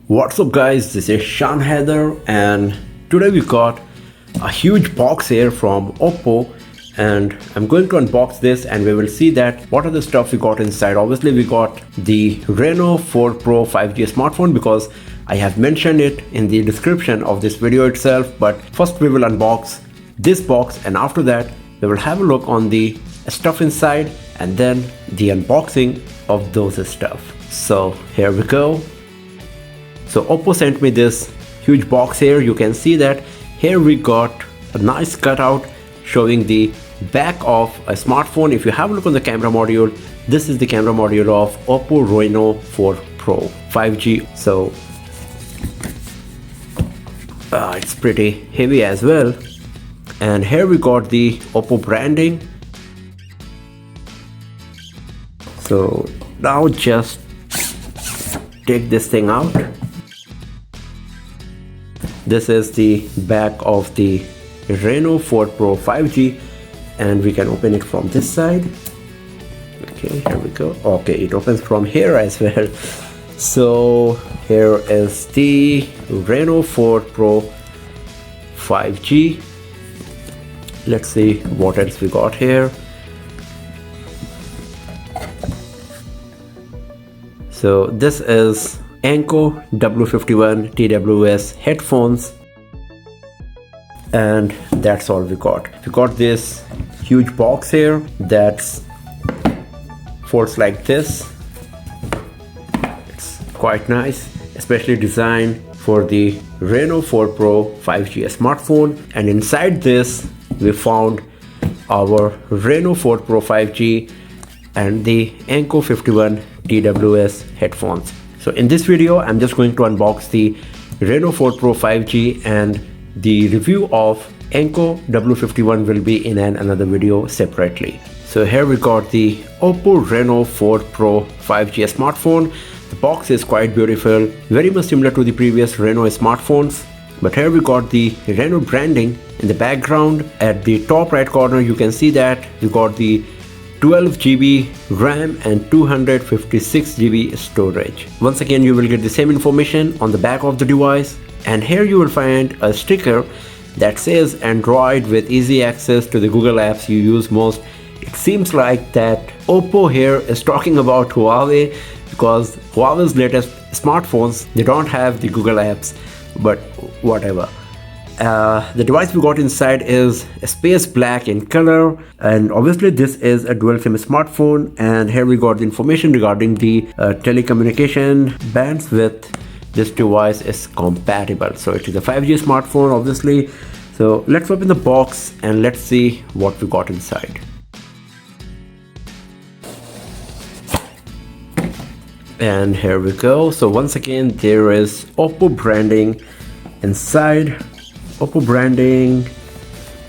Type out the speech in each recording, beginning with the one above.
What's up guys, this is Shan Heather and today we got a huge box here from OPPO and I'm going to unbox this and we will see that what are the stuff we got inside. Obviously we got the Reno 4 Pro 5G smartphone because I have mentioned it in the description of this video itself, but first we will unbox this box and after that we will have a look on the stuff inside and then the unboxing of those stuff. So here we go. So OPPO sent me this huge box here. You can see that here we got a nice cutout showing the back of a smartphone. If you have a look on the camera module, this is the camera module of OPPO Reno 4 Pro 5G. So it's pretty heavy as well. And here we got the OPPO branding. So now just take this thing out. This is the back of the Reno 4 Pro 5G and we can open it from this side. Okay, here we go. Okay, it opens from here as well. So here is the Reno 4 Pro 5G. Let's see what else we got here. So this is OPPO W51 TWS headphones and that's all we got. We got this huge box here that's folds like this. It's quite nice, especially designed for the Reno 4 Pro 5G smartphone, and inside this we found our Reno 4 Pro 5G and the OPPO 51 TWS headphones. So in this video, I'm just going to unbox the Reno 4 Pro 5G and the review of OPPO W51 will be in another video separately. So here we got the OPPO Reno 4 Pro 5G smartphone. The box is quite beautiful, very much similar to the previous Reno smartphones. But here we got the Reno branding in the background. At the top right corner, you can see that we got the 12 GB RAM and 256 GB storage. Once again, you will get the same information on the back of the device, and here you will find a sticker that says Android with easy access to the Google apps you use most. It seems like that OPPO here is talking about Huawei because Huawei's latest smartphones, they don't have the Google apps, but whatever. The device we got inside is space black in color, and obviously this is a dual SIM smartphone, and here we got the information regarding the telecommunication bands with this device is compatible. So it is a 5G smartphone obviously. So let's open the box and let's see what we got inside. And here we go. So once again there is OPPO branding inside. OPPO branding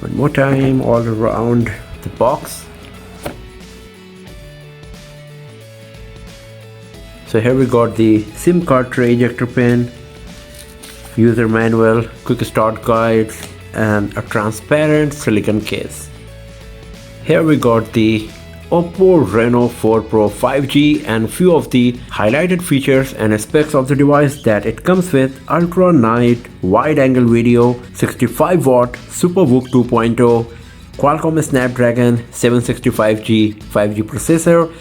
one more time all around the box. So here we got the SIM card tray ejector pin, user manual, quick start guides, and a transparent silicone case. Here we got the OPPO Reno 4 Pro 5G and few of the highlighted features and specs of the device that it comes with: ultra night wide angle video, 65 watt Super VOOC 2.0, Qualcomm Snapdragon 765G 5G processor.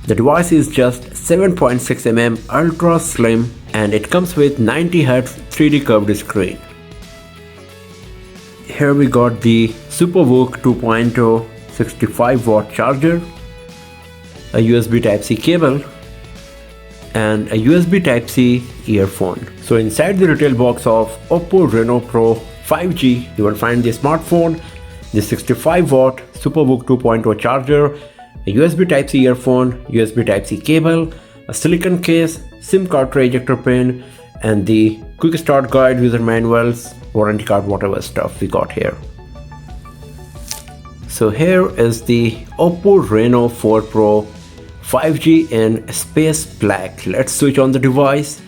The device is just 7.6 mm ultra slim and it comes with 90Hz 3D curved screen. Here we got the Super VOOC 2.0 65 watt charger, a USB Type-C cable, and a USB Type-C earphone. So inside the retail box of OPPO Reno Pro 5G, you will find the smartphone, the 65 watt Super VOOC 2.0 charger, a USB Type-C earphone, USB Type-C cable, a silicone case, SIM card tray ejector pin, and the quick start guide, user manuals, warranty card, whatever stuff we got here. So here is the OPPO Reno 4 Pro 5G in space black. Let's switch on the device,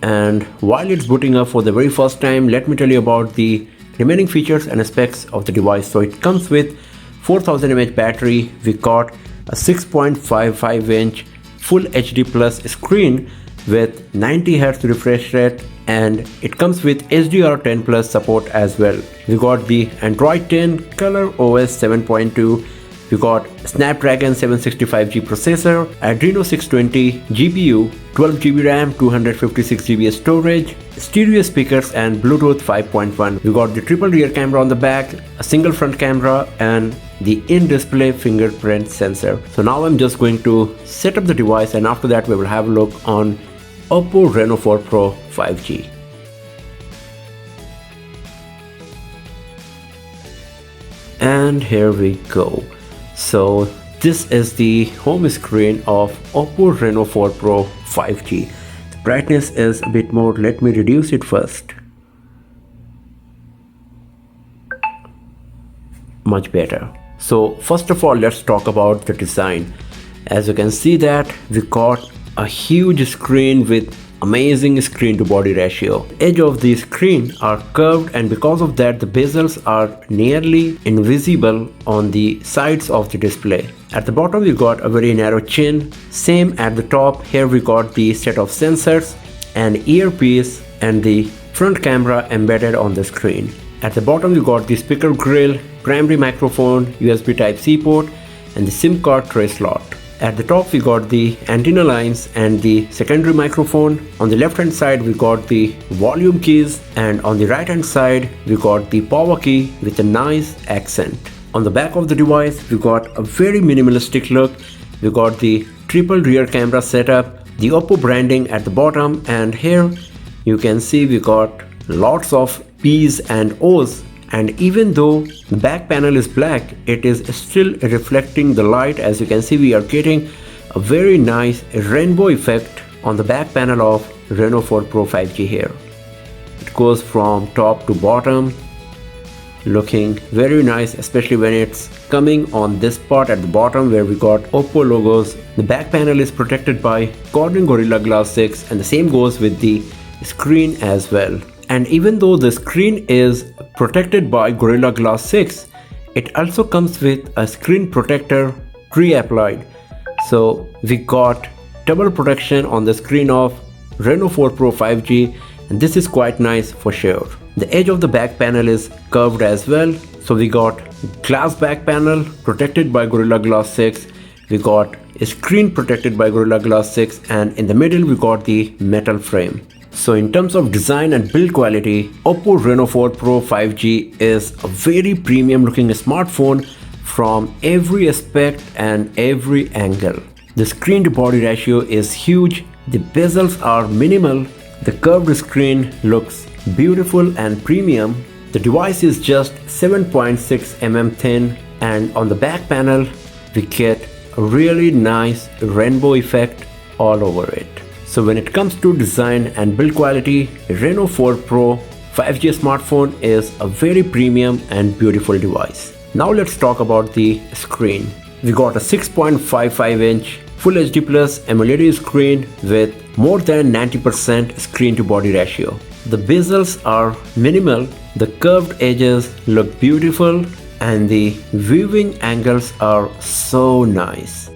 and while it's booting up for the very first time, let me tell you about the remaining features and specs of the device. So it comes with 4000 mAh battery. We got a 6.55 inch Full HD Plus screen with 90 Hz refresh rate, and it comes with HDR10 Plus support as well. We got the Android 10, Color OS 7.2, we got Snapdragon 765G processor, Adreno 620 GPU, 12GB RAM, 256GB storage, stereo speakers and Bluetooth 5.1. We got the triple rear camera on the back, a single front camera and the in-display fingerprint sensor. So now I'm just going to set up the device, and after that we will have a look on OPPO Reno 4 Pro 5G. And here we go. So this is the home screen of OPPO Reno 4 Pro 5G. The brightness is a bit more. Let me reduce it first. Much better. So first of all, let's talk about the design. As you can see that we got a huge screen with amazing screen to body ratio. Edge of the screen are curved, and because of that the bezels are nearly invisible on the sides of the display. At the bottom we got a very narrow chin, same at the top. Here we got the set of sensors and earpiece and the front camera embedded on the screen. At the bottom we got the speaker grill, primary microphone, USB Type-C port and the SIM card tray slot. At the top we got the antenna lines and the secondary microphone. On the left hand side we got the volume keys, and on the right hand side we got the power key with a nice accent. On the back of the device we got a very minimalistic look. We got the triple rear camera setup, the OPPO branding at the bottom, and here you can see we got lots of P's and O's. And even though the back panel is black, it is still reflecting the light. As you can see, we are getting a very nice rainbow effect on the back panel of Reno 4 Pro 5G here. It goes from top to bottom, looking very nice, especially when it's coming on this part at the bottom where we got OPPO logos. The back panel is protected by Corning Gorilla Glass 6, and the same goes with the screen as well. And even though the screen is protected by Gorilla Glass 6, it also comes with a screen protector pre-applied. So we got double protection on the screen of Reno 4 Pro 5G, and this is quite nice for sure. The edge of the back panel is curved as well. So we got glass back panel protected by Gorilla Glass 6. We got a screen protected by Gorilla Glass 6, and in the middle we got the metal frame. So in terms of design and build quality, OPPO Reno 4 Pro 5G is a very premium looking smartphone from every aspect and every angle. The screen to body ratio is huge, the bezels are minimal, the curved screen looks beautiful and premium. The device is just 7.6 mm thin, and on the back panel we get a really nice rainbow effect all over it. So when it comes to design and build quality, Reno 4 Pro 5G smartphone is a very premium and beautiful device. Now let's talk about the screen. We got a 6.55-inch Full HD Plus AMOLED screen with more than 90% screen to body ratio. The bezels are minimal, the curved edges look beautiful, and the viewing angles are so nice.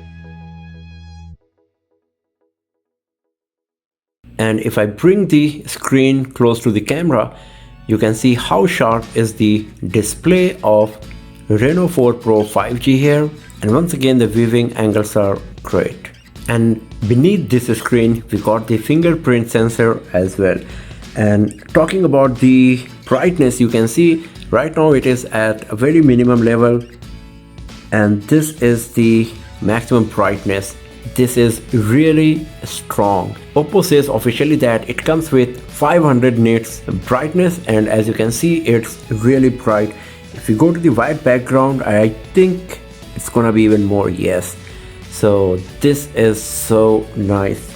And if I bring the screen close to the camera, you can see how sharp is the display of Reno 4 Pro 5G here. And once again, the viewing angles are great. And beneath this screen, we got the fingerprint sensor as well. And talking about the brightness, you can see right now it is at a very minimum level. And this is the maximum brightness. This is really strong. OPPO says officially that it comes with 500 nits brightness, and as you can see, it's really bright. If you go to the white background, I think it's gonna be even more. Yes, so this is so nice,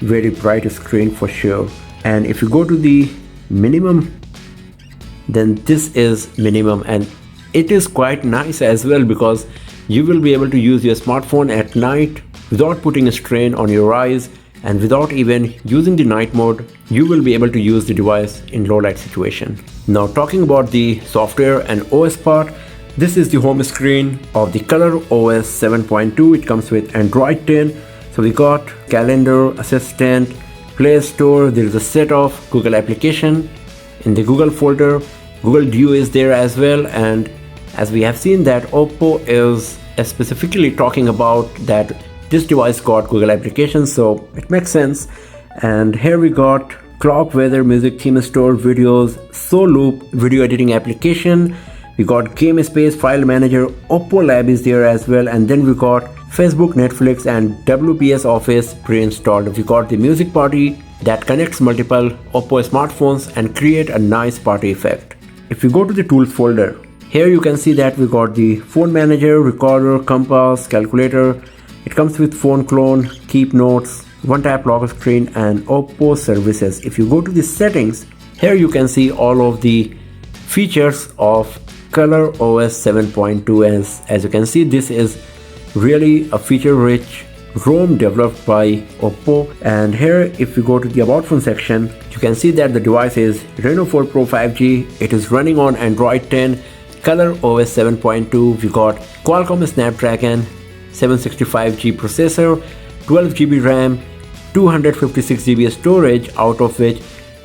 very bright screen for sure. And if you go to the minimum, then this is minimum, and it is quite nice as well because you will be able to use your smartphone at night without putting a strain on your eyes, and without even using the night mode, you will be able to use the device in low light situation. Now talking about the software and OS part, this is the home screen of the Color OS 7.2. It comes with Android 10. So So we got calendar, assistant, Play Store. There is a set of Google application in the Google folder. Google Duo is there as well, and as we have seen that Oppo is specifically talking about that this device got Google applications, so it makes sense. And here we got clock, weather, music, theme store, videos, Loop video editing application. We got game space, file manager, Oppo Lab is there as well, and then we got Facebook, Netflix and WPS Office pre-installed. We got the music party that connects multiple Oppo smartphones and create a nice party effect. If you go to the tools folder, here you can see that we got the phone manager, recorder, compass, calculator. It comes with phone clone, keep notes, one tap lock screen and Oppo services. If you go to the settings, here you can see all of the features of Color OS 7.2. As you can see, this is really a feature rich ROM developed by Oppo. And here if you go to the about phone section, you can see that the device is Reno 4 Pro 5G. It is running on Android 10, Color OS 7.2. We got Qualcomm Snapdragon 765G processor, 12GB RAM, 256GB storage, out of which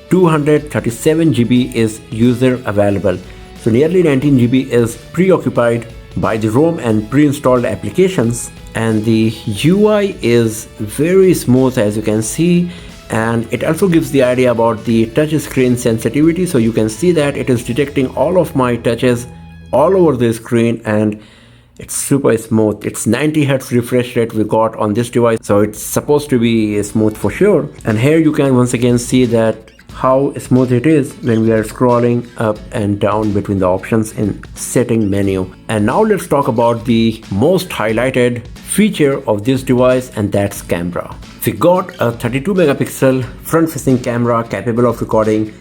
237GB is user available. So nearly 19GB is preoccupied by the ROM and pre-installed applications, and the UI is very smooth as you can see, and it also gives the idea about the touch screen sensitivity. So you can see that it is detecting all of my touches all over the screen and it's super smooth. It's 90Hz refresh rate we got on this device, so it's supposed to be smooth for sure. And here you can once again see that how smooth it is when we are scrolling up and down between the options in setting menu. And now let's talk about the most highlighted feature of this device, and that's camera. We got a 32 megapixel front facing camera capable of recording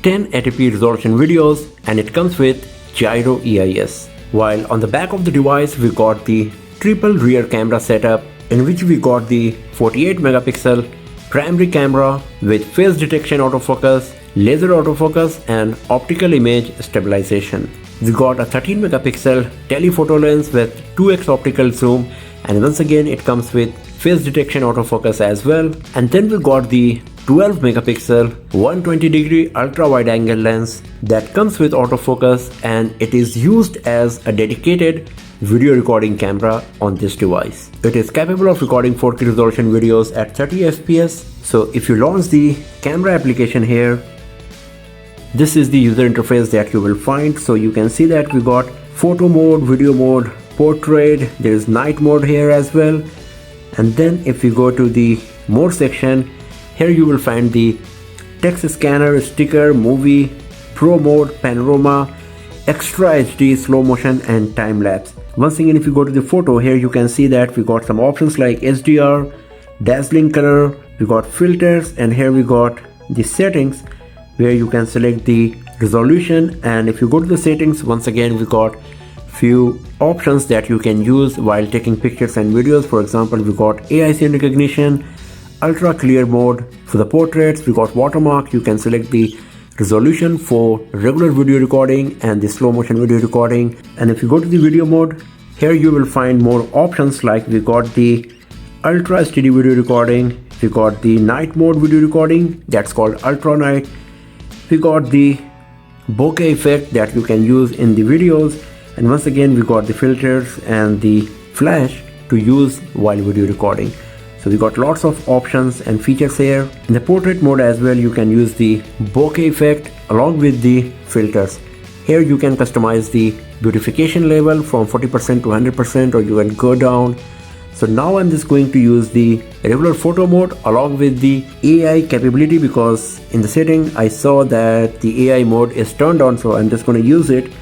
1080p resolution videos, and it comes with gyro EIS. While on the back of the device we got the triple rear camera setup, in which we got the 48 megapixel primary camera with face detection autofocus, laser autofocus and optical image stabilization. We got a 13 megapixel telephoto lens with 2x optical zoom, and once again it comes with face detection autofocus as well. And then we got the 12 megapixel 120-degree ultra wide angle lens that comes with autofocus, and it is used as a dedicated video recording camera on this device. It is capable of recording 4K resolution videos at 30 fps. So if you launch the camera application here, this is the user interface that you will find. So you can see that we got photo mode, video mode, portrait, there is night mode here as well. And then if you go to the more section, here you will find the text scanner, sticker, movie, pro mode, panorama, extra HD, slow motion and time lapse. Once again, if you go to the photo, here you can see that we got some options like HDR, dazzling color, we got filters, and here we got the settings where you can select the resolution. And if you go to the settings, once again we got few options that you can use while taking pictures and videos. For example, we got AI scene recognition, ultra clear mode. For the portraits, we got watermark. You can select the resolution for regular video recording and the slow motion video recording. And if you go to the video mode, here you will find more options like we got the ultra steady video recording, we got the night mode video recording that's called ultra night, we got the bokeh effect that you can use in the videos, and once again we got the filters and the flash to use while video recording. So we got lots of options and features here. In the portrait mode as well, you can use the bokeh effect along with the filters. Here you can customize the beautification level from 40% to 100%, or you can go down. So now I'm just going to use the regular photo mode along with the AI capability, because in the setting I saw that the AI mode is turned on. So I'm just going to use it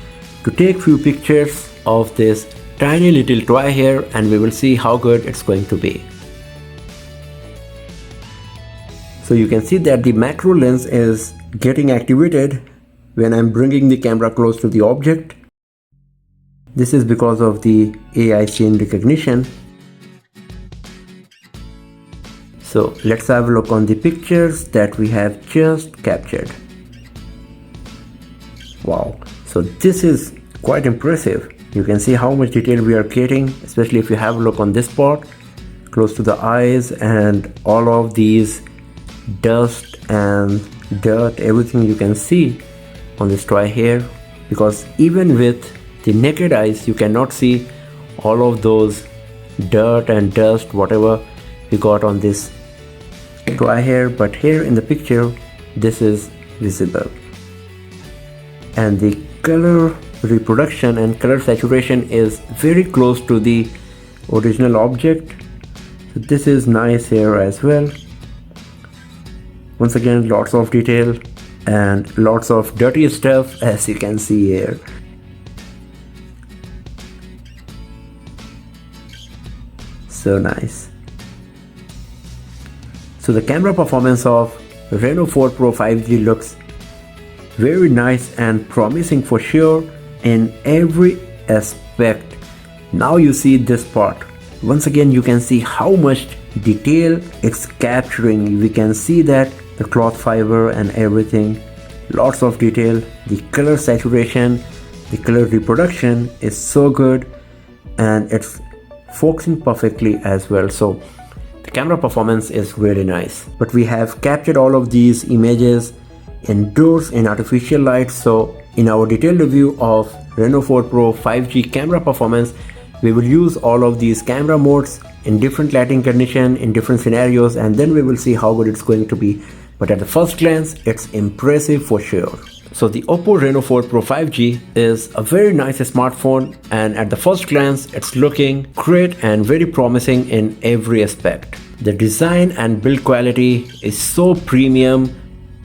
to take few pictures of this tiny little toy here, and we will see how good it's going to be. So you can see that the macro lens is getting activated when I'm bringing the camera close to the object. This is because of the AI scene recognition. So let's have a look on the pictures that we have just captured. Wow, so this is quite impressive. You can see how much detail we are getting, especially if you have a look on this part. close to the eyes, and all of these dust and dirt, everything you can see on this toy here, because even with the naked eyes you cannot see all of those dirt and dust whatever we got on this toy here, but here in the picture this is visible. And the color reproduction and color saturation is very close to the original object, so this is nice here as well. Once again, lots of detail and lots of dirty stuff as you can see here. So nice. So the camera performance of Reno 4 Pro 5G looks very nice and promising for sure in every aspect. Now you see this part. Once again you can see how much detail it's capturing. We can see that the cloth fiber and everything, lots of detail. The color saturation, the color reproduction is so good, and it's focusing perfectly as well. So the camera performance is really nice. But we have captured all of these images indoors in artificial light. So in our detailed review of Reno 4 Pro 5G camera performance, we will use all of these camera modes in different lighting condition, in different scenarios, and then we will see how good it's going to be. But at the first glance, it's impressive for sure. So the OPPO Reno 4 Pro 5G is a very nice smartphone, and at the first glance it's looking great and very promising in every aspect. The design and build quality is so premium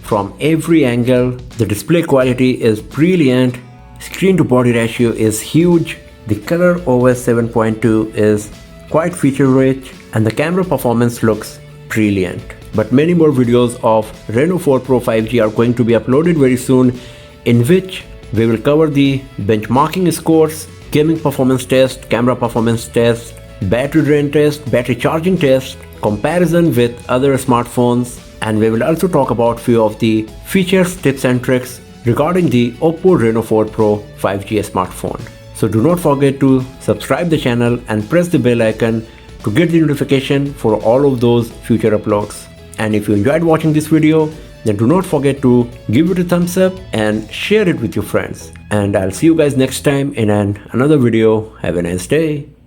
from every angle. The display quality is brilliant, screen to body ratio is huge, the color OS 7.2 is quite feature rich, and the camera performance looks brilliant. But many more videos of Reno 4 Pro 5G are going to be uploaded very soon, in which we will cover the benchmarking scores, gaming performance test, camera performance test, battery drain test, battery charging test, comparison with other smartphones, and we will also talk about few of the features, tips and tricks regarding the OPPO Reno 4 Pro 5G smartphone. So do not forget to subscribe the channel and press the bell icon to get the notification for all of those future uploads. And if you enjoyed watching this video, then do not forget to give it a thumbs up and share it with your friends. And I'll see you guys next time in another video. Have a nice day.